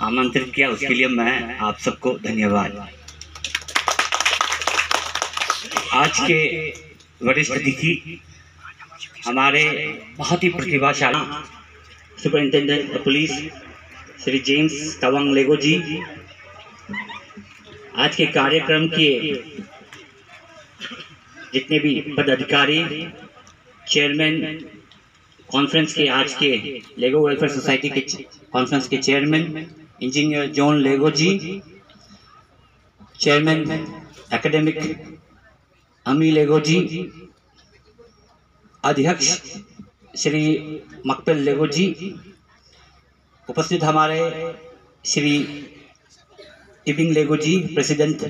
आमंत्रित किया, उसके लिए मैं आप सबको धन्यवाद। आज के वरिष्ठ अतिथि हमारे बहुत ही प्रतिभाशाली superintendent police Shri James Tawang Lego ji, आज के कार्यक्रम के जितने भी पदाधिकारी, चेयरमैन कॉन्फ्रेंस के, आज के लेगो वेलफेयर सोसाइटी के कॉन्फ्रेंस के चेयरमैन इंजीनियर जॉन लेगो जी, चेयरमैन एकेडमिक अमी लेगो जी, अध्यक्ष श्री मकपेल लेगो जी, उपस्थित हमारे Shri Tibing Lego ji, president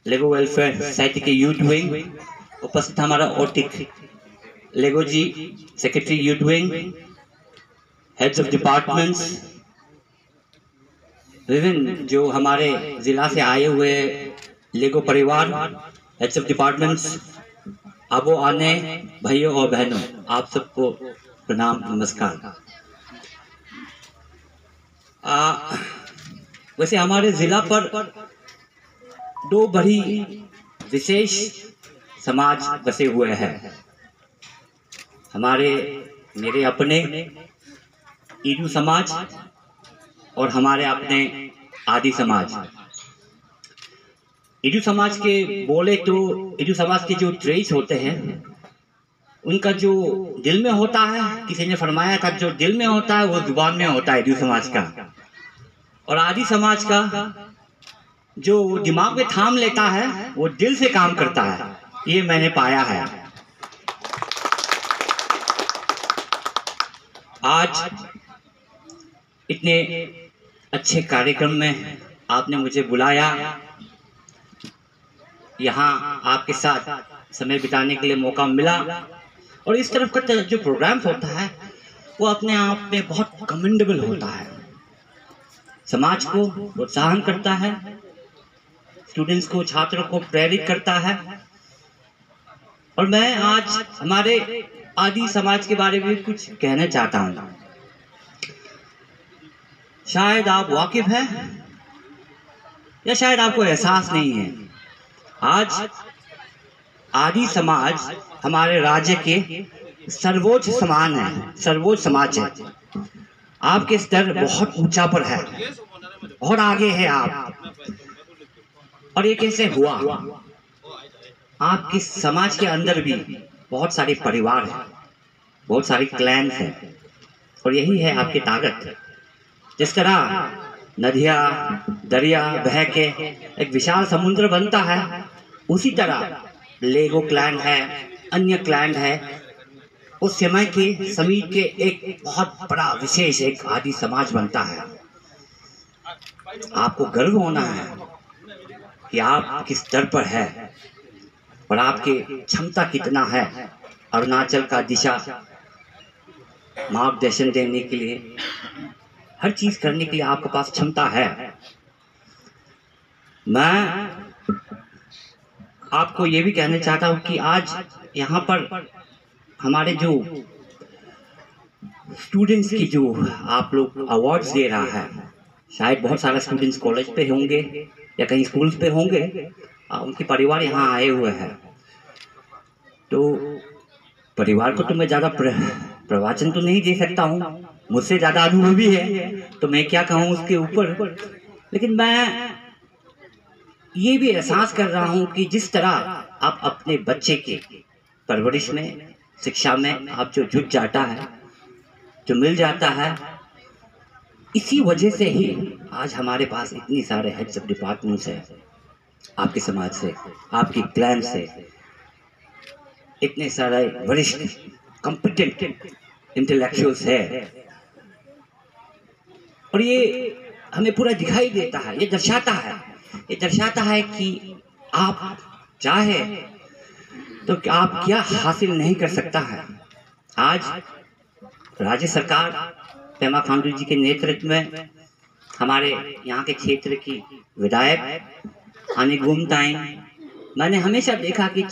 Lego welfare society के यूथ विंग, उपस्थित हमारा Otik Lego ji, secretary youth wing, heads of departments, विभिन्न जो हमारे जिला से आए हुए लेगो परिवार, हेड्स ऑफ डिपार्टमेंट्स, आबो आने भाइयों और बहनों, आप सबको प्रणाम, नमस्कार। वैसे हमारे जिला पर दो बड़ी विशेष समाज बसे हुए हैं। मेरे अपने ईडू समाज और हमारे अपने आदि समाज। ईडू समाज के बोले तो ईडू समाज के जो ट्रेस होते हैं, उनका जो दिल में होता है, किसी ने फरमाया था जो दिल में होता है वो जुबान में होता है ईडू समाज का, और आदि समाज का जो दिमाग में थाम लेता है वो दिल से काम करता है, ये मैंने पाया है। आज इतने अच्छे कार्यक्रम में आपने मुझे बुलाया, यहाँ आपके साथ समय बिताने के लिए मौका मिला, और इस तरफ का जो प्रोग्राम होता है वो अपने आप में बहुत कमेंडेबल होता है, समाज को प्रोत्साहन करता है, स्टूडेंट्स को, छात्रों को प्रेरित करता है। और मैं आज हमारे आदि समाज के बारे में कुछ कहना चाहता हूँ। शायद आप वाकिफ हैं या शायद आपको एहसास नहीं है, आज आदि समाज हमारे राज्य के सर्वोच्च समान है, सर्वोच्च समाज है। आपके स्तर बहुत ऊंचा पर है, बहुत आगे है आप। और ये कैसे हुआ? आपके समाज के अंदर भी बहुत सारे परिवार हैं, बहुत सारे क्लैन्स हैं, और यही है आपकी ताकत। जिस तरह नदियाँ दरिया बह के एक विशाल समुद्र बनता है, उसी तरह लेगो क्लैन है, अन्य क्लैन है, उस समय के समीप के एक बहुत बड़ा विशेष एक आदि समाज बनता है। आपको गर्व होना है कि आप किस स्तर पर है और आपकी क्षमता कितना है अरुणाचल का दिशा मार्गदर्शन देने के लिए, हर चीज करने के लिए आपके पास क्षमता है। मैं आपको ये भी कहना चाहता हूँ कि आज यहाँ पर हमारे जो स्टूडेंट्स की जो आप लोग अवार्ड्स दे रहा है, शायद बहुत सारे स्टूडेंट्स कॉलेज पे होंगे या कहीं स्कूल्स पे होंगे, उनके परिवार यहाँ आए हुए हैं। तो परिवार को तो मैं ज़्यादा प्रवचन तो नहीं दे सकता हूँ, मुझसे ज़्यादा अनुभवी है, तो मैं क्या कहूँ उसके ऊपर। लेकिन मैं ये भी एहसास कर रहा हूँ कि जिस तरह आप अपने बच्चे के परवरिश में, शिक्षा में आप जो जुट जाता है, जो मिल जाता है, इसी वजह से ही आज हमारे पास इतनी सारे हेड्स ऑफ डिपार्टमेंट्स हैं, आपके समाज से, आपकी क्लैन से, इतने सारे वरिष्ठ कॉम्पिटेंट इंटेलेक्चुअल्स है। और ये हमें पूरा दिखाई देता है, ये दर्शाता है कि आप चाहे तो आप क्या हासिल नहीं कर सकता है। आज राज्य सरकार पेमा खांडू जी के नेतृत्व में हमारे यहाँ के क्षेत्र की विधायक आने गुमताई, मैंने हमेशा देखा कि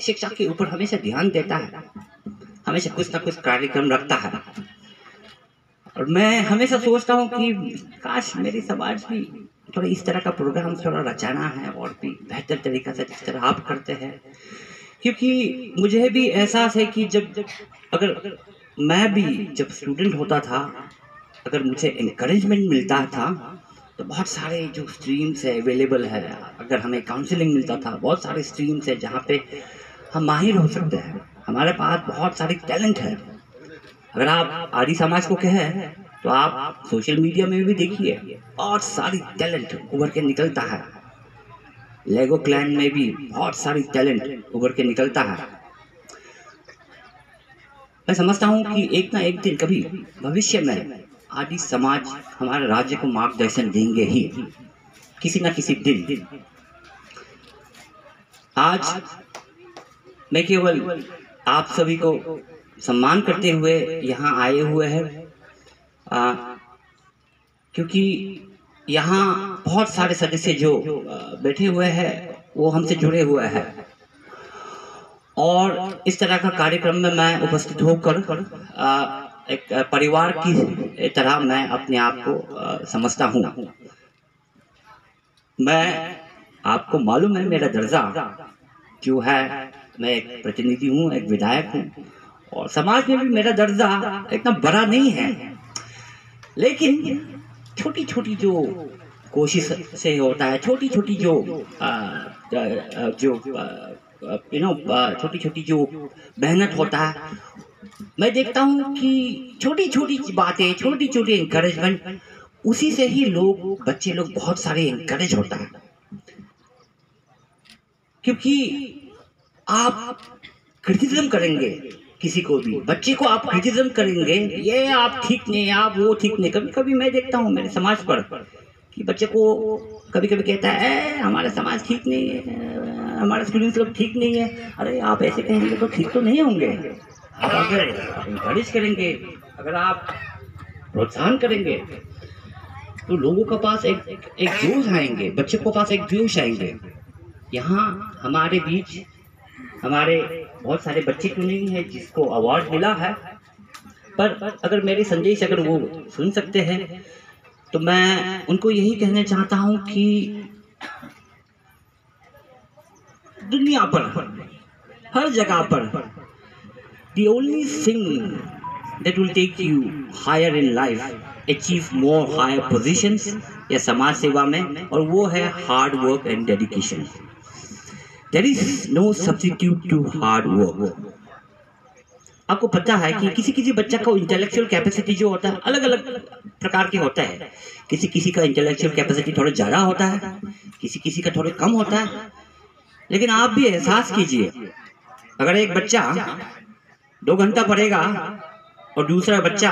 शिक्षा के ऊपर हमेशा ध्यान देता है, हमेशा कुछ ना कुछ कार्यक्रम रखता है। और मैं हमेशा सोचता हूँ कि काश मेरे समाज भी थोड़ा इस तरह का प्रोग्राम थोड़ा रचाना है और भी बेहतर तरीक़ा से जिस तरह आप करते हैं, क्योंकि मुझे भी एहसास है कि जब अगर मैं भी जब स्टूडेंट होता था, अगर मुझे इनकरेजमेंट मिलता था तो बहुत सारे जो स्ट्रीम्स है अवेलेबल है, अगर हमें काउंसलिंग मिलता था, बहुत सारे स्ट्रीम्स है जहाँ पे हम माहिर हो सकते हैं, हमारे पास बहुत सारी टैलेंट है। अगर आप आर्य समाज को कहें तो आप सोशल मीडिया में भी देखिए बहुत सारी टैलेंट उभर के निकलता है। लेगो क्लैन में भी बहुत सारी टैलेंट उभर के निकलता है। मैं समझता हूँ कि एक ना एक दिन कभी भविष्य में आदि समाज हमारे राज्य को मार्गदर्शन देंगे ही, किसी ना किसी दिन। आज मैं केवल आप सभी को सम्मान करते हुए यहाँ आए हुए हैं, क्योंकि यहाँ बहुत सारे सदस्य जो बैठे हुए हैं वो हमसे जुड़े हुए हैं, और इस तरह का कार्यक्रम में मैं उपस्थित होकर एक परिवार की तरह मैं अपने आप को समझता हूँ। मैं आपको मालूम है मेरा दर्जा जो है, मैं एक प्रतिनिधि हूँ, एक विधायक हूँ, और समाज में भी मेरा दर्जा इतना बड़ा नहीं है, लेकिन छोटी छोटी जो कोशिश से होता है, छोटी छोटी जो छोटी छोटी जो मेहनत होता है, मैं देखता हूँ कि छोटी छोटी बातें, छोटी छोटी इंकरेजमेंट, उसी से ही लोग, बच्चे लोग बहुत सारे इंकरेज होता है। क्योंकि आप क्रिटिसिज्म करेंगे किसी को भी, बच्चे को आप क्रिटिसिज्म करेंगे, ये आप ठीक नहीं, आप वो ठीक नहीं। कभी कभी मैं देखता हूँ मेरे समाज पर कि बच्चे को कभी कभी कहता है हमारा समाज ठीक नहीं है, हमारे स्टूडेंट्स लोग ठीक नहीं है। अरे आप ऐसे कहेंगे तो ठीक तो नहीं होंगे। आप अगर इंकरेज करेंगे, अगर आप प्रोत्साहन करेंगे तो लोगों के पास एक जोश आएंगे, बच्चे को पास एक जोश आएंगे। यहाँ हमारे बीच हमारे बहुत सारे बच्चे क्यों नहीं है जिसको अवार्ड मिला है, पर अगर मेरे संदेश अगर वो सुन सकते हैं तो मैं उनको यही कहना चाहता हूँ कि दुनिया पर हर जगह पर the only thing that will take you higher in life, achieve more higher positions या समाज सेवा में, और वो है hard work and dedication. There is no substitute to hard work। आपको पता है कि किसी किसी बच्चा का इंटेलेक्चुअल कैपेसिटी जो होता है अलग अलग प्रकार के होता है। किसी किसी का इंटेलेक्चुअल कैपेसिटी थोड़ा ज़्यादा होता है, किसी किसी का थोड़ा कम होता है। लेकिन आप भी एहसास कीजिए, अगर एक बच्चा 2 घंटा पढ़ेगा और दूसरा बच्चा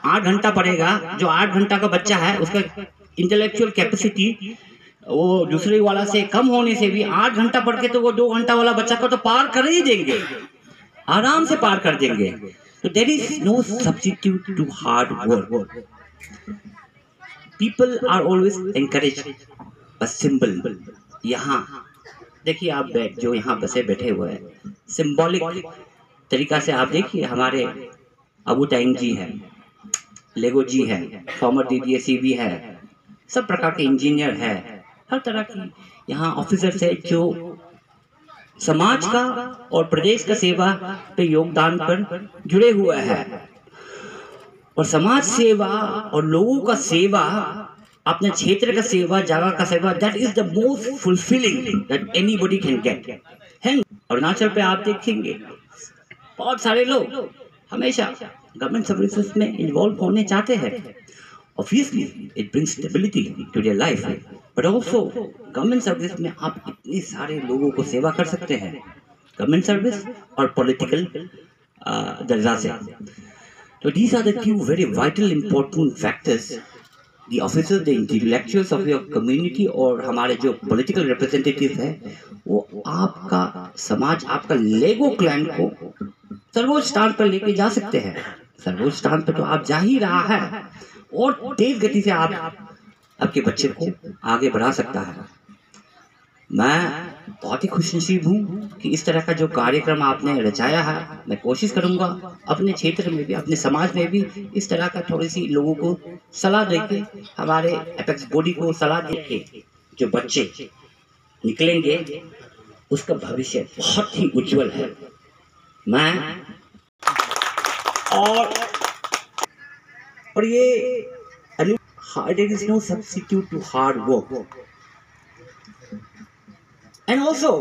8 घंटा पढ़ेगा, जो 8 घंटा का बच्चा है उसका इंटेलेक्चुअल कैपेसिटी वो दूसरे वाला से कम होने से भी 8 घंटा पढ़ के तो वो 2 घंटा वाला बच्चा को तो पार कर ही देंगे, आराम से पार कर देंगे। तो there is no substitute to hard work. People are always encourage a symbol. यहाँ देखिए आप जो यहाँ बसे बैठे हुए हैं, सिंबॉलिक तरीका से आप देखिए, हमारे अबू टाइम जी हैं, लेगो जी है, फॉर्मर DDSC भी है, सब प्रकार के इंजीनियर है, हर तरह की यहाँ ऑफिसर्स है जो समाज का और प्रदेश का सेवा पे योगदान पर जुड़े हुए हैं। और समाज सेवा और लोगों का सेवा, अपने क्षेत्र का सेवा, जगह का सेवा, that is the most fulfilling that anybody can get है। अरुणाचल पे आप देखेंगे बहुत सारे लोग हमेशा गवर्नमेंट सर्विसेज में इन्वॉल्व होने चाहते हैं। Obviously, it brings stability to their life, but also government service में आप इतने सारे लोगों को सेवा कर सकते हैं, गवर्नमेंट सर्विस और पॉलिटिकल दर्जा से। तो these are the two very vital important factors। The officers, the intellectuals of your community और हमारे जो political representatives हैं, वो आपका समाज, आपका लेगो क्लैन को सर्वोच्च स्थान पर लेके जा सकते हैं। सर्वोच्च स्थान पर तो आप जा ही रहा है, और तेज गति से आप आपके बच्चे को आगे बढ़ा सकता है। मैं बहुत ही खुशनसीब हूँ कि इस तरह का जो कार्यक्रम आपने रचाया है। मैं कोशिश करूँगा अपने क्षेत्र में भी, अपने समाज में भी इस तरह का थोड़ी सी लोगों को सलाह देके, हमारे एपेक्स बॉडी को सलाह देके जो बच्चे निकलेंगे उसका भविष्य बहुत ही उज्जवल है। मैं और ये hard is no substitute to hard work. And also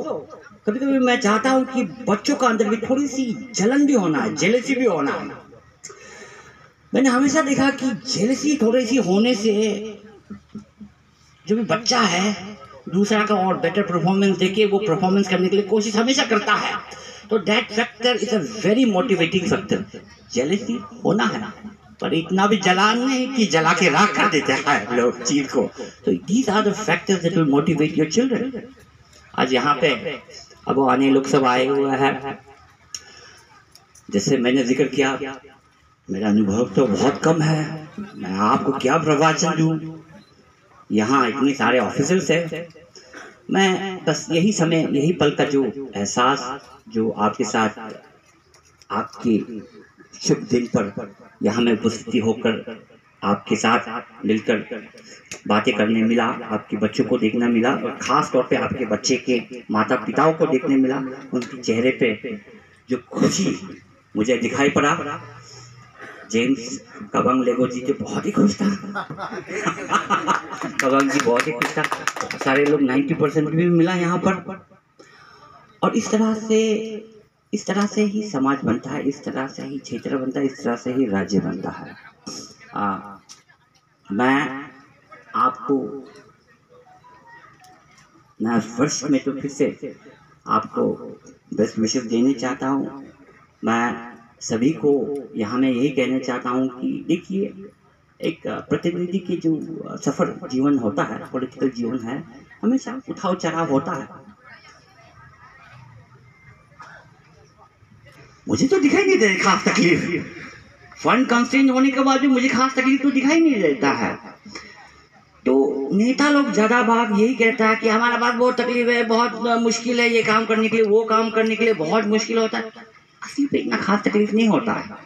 कभी कभी मैं चाहता हूं कि बच्चों का अंदर भी थोड़ी सी जलन भी होना है, जेलसी भी होना है। मैंने हमेशा देखा कि जेलसी थोड़ी सी होने से जो भी बच्चा है दूसरा का और बेटर परफॉर्मेंस देके वो परफॉर्मेंस करने के लिए कोशिश हमेशा करता है। तो that factor is a very motivating factor. Jealousy होना है पर इतना भी जलान नहीं कि जला के राख कर देते हैं लोग चीज को। तो these are the factors that will motivate your children. आज यहाँ पे अब वो आने लोग सब आए हुए हैं। जैसे मैंने जिक्र किया, मेरा अनुभव तो बहुत कम है, मैं आपको क्या प्रवचन दूं। यहाँ इतने सारे ऑफिसर्स हैं, मैं बस यही समय, यही पल का जो एहसास जो आपके साथ आपके शुभ दिन पर यहाँ में उपस्थिति होकर आपके साथ मिलकर बातें करने मिला, आपके बच्चों को देखना मिला और ख़ास तौर पे आपके बच्चे के माता पिताओं को देखने मिला। उनके चेहरे पे जो खुशी मुझे दिखाई पड़ा। जेम्स कबंग लेगो जी जो बहुत ही खुश था कबंग जी बहुत ही खुश था। बहुत सारे लोग 90% भी मिला यहाँ पर। और इस तरह से ही समाज बनता है, इस तरह से ही क्षेत्र बनता है, इस तरह से ही राज्य बनता है। मैं आपको नया वर्ष में तो फिर से आपको बेस्ट विशेस देने चाहता हूँ। मैं सभी को यहाँ मैं यही कहना चाहता हूँ कि देखिए, एक प्रतिनिधि की जो सफर जीवन होता है, पॉलिटिकल जीवन है, हमेशा उठाव चढ़ाव होता है। मुझे तो दिखाई नहीं दे खास तकलीफ, फंड कंस्ट्रेंट होने के बाद भी मुझे खास तकलीफ तो दिखाई नहीं देता है। तो नेता लोग ज्यादा बात यही कहता है कि हमारे पास बहुत तकलीफ है, बहुत मुश्किल है, ये काम करने के लिए, वो काम करने के लिए बहुत मुश्किल होता है। असली पे इतना खास तकलीफ नहीं होता है।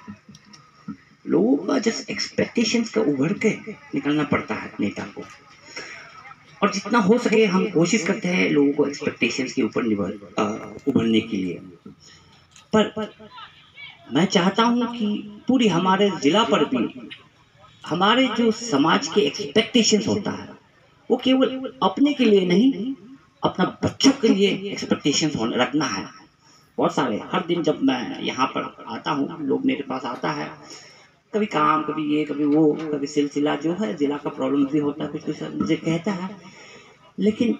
लोगों का जस्ट एक्सपेक्टेशंस का उभर के निकलना पड़ता है नेता को। और जितना हो सके हम कोशिश करते हैं लोगों को एक्सपेक्टेशंस के ऊपर उभरने के लिए। पर मैं चाहता हूं कि पूरी हमारे जिला पर भी हमारे जो समाज के एक्सपेक्टेशंस होता है वो केवल अपने के लिए नहीं, अपना बच्चों के लिए एक्सपेक्टेशंस रखना है। बहुत सारे हर दिन जब मैं यहाँ पर आता हूँ, लोग मेरे पास आता है, कभी काम, कभी ये, कभी वो, कभी सिलसिला जो है जिला का प्रॉब्लम भी होता है, कुछ मुझे कहता है। लेकिन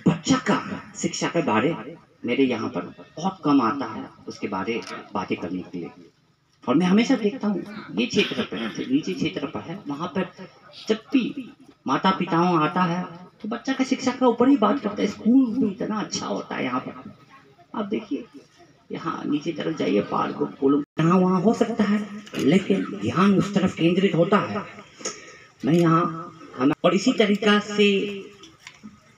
बच्चा का शिक्षा के बारे मेरे यहाँ पर बहुत कम आता है, उसके बारे बातें करने के लिए। और मैं हमेशा देखता हूँ ये क्षेत्र पर, नीचे क्षेत्र पर है, वहाँ पर जब भी माता पिताओं आता है तो बच्चा का शिक्षा का ऊपर ही बात करता है। स्कूल भी इतना अच्छा होता है यहाँ पर, आप देखिए यहाँ नीचे तरफ जाइए, पार्क कोलम यहाँ वहाँ हो सकता है, लेकिन ध्यान उस तरफ केंद्रित होता है। मैं यहाँ और इसी तरीका से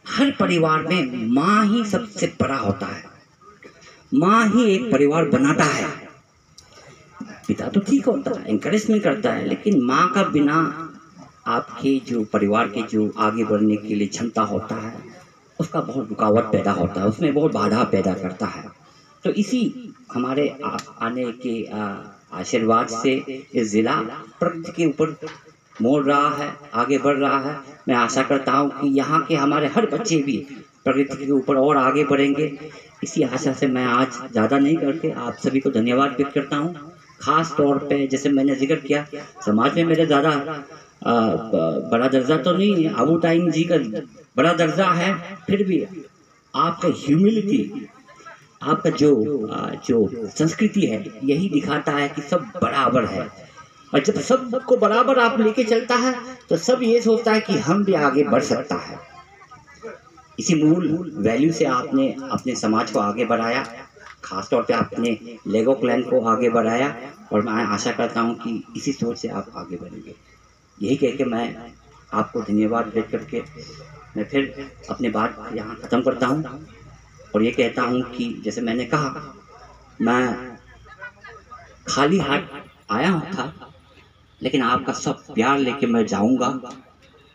हर परिवार में माँ ही सबसे बड़ा होता है, माँ ही एक परिवार बनाता है। पिता तो ठीक होता है, एनकरेजमेंट करता है, लेकिन माँ का बिना आपके जो परिवार के जो आगे बढ़ने के लिए क्षमता होता है उसका बहुत रुकावट पैदा होता है, उसमें बहुत बाधा पैदा करता है। तो इसी हमारे आने के आशीर्वाद से ये जिला प्रगति के ऊपर मोड़ रहा है, आगे बढ़ रहा है। मैं आशा करता हूँ कि यहाँ के हमारे हर बच्चे भी प्रगति के ऊपर और आगे बढ़ेंगे। इसी आशा से मैं आज ज़्यादा नहीं करके आप सभी को धन्यवाद व्यक्त करता हूँ। खास तौर पे जैसे मैंने जिक्र किया, समाज में मेरे ज़्यादा बड़ा दर्जा तो नहीं है, अबू टाइम जी का बड़ा दर्जा है, फिर भी आपका ह्यूमिलिटी, आपका जो संस्कृति है यही दिखाता है कि सब बराबर है। और जब सबको बराबर आप लेके चलता है तो सब ये सोचता है कि हम भी आगे बढ़ सकता है। इसी मूल वैल्यू से आपने अपने समाज को आगे बढ़ाया, खासतौर पे आपने लेगो क्लैन को आगे बढ़ाया, और मैं आशा करता हूँ कि इसी सोच से आप आगे बढ़ेंगे। यही कह के मैं आपको धन्यवाद व्यक्त करके मैं फिर अपनी बात यहाँ ख़त्म करता हूँ और ये कहता हूँ कि जैसे मैंने कहा, मैं खाली हाथ आया हूँ था, लेकिन आपका सब प्यार लेके मैं जाऊँगा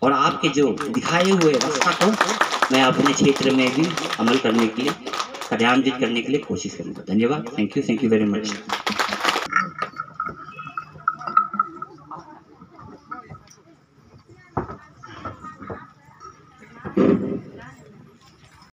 और आपके जो दिखाए हुए रास्ता को मैं अपने क्षेत्र में भी अमल करने के लिए, कार्यान्वित करने के लिए कोशिश करूँगा। धन्यवाद। Thank you very much.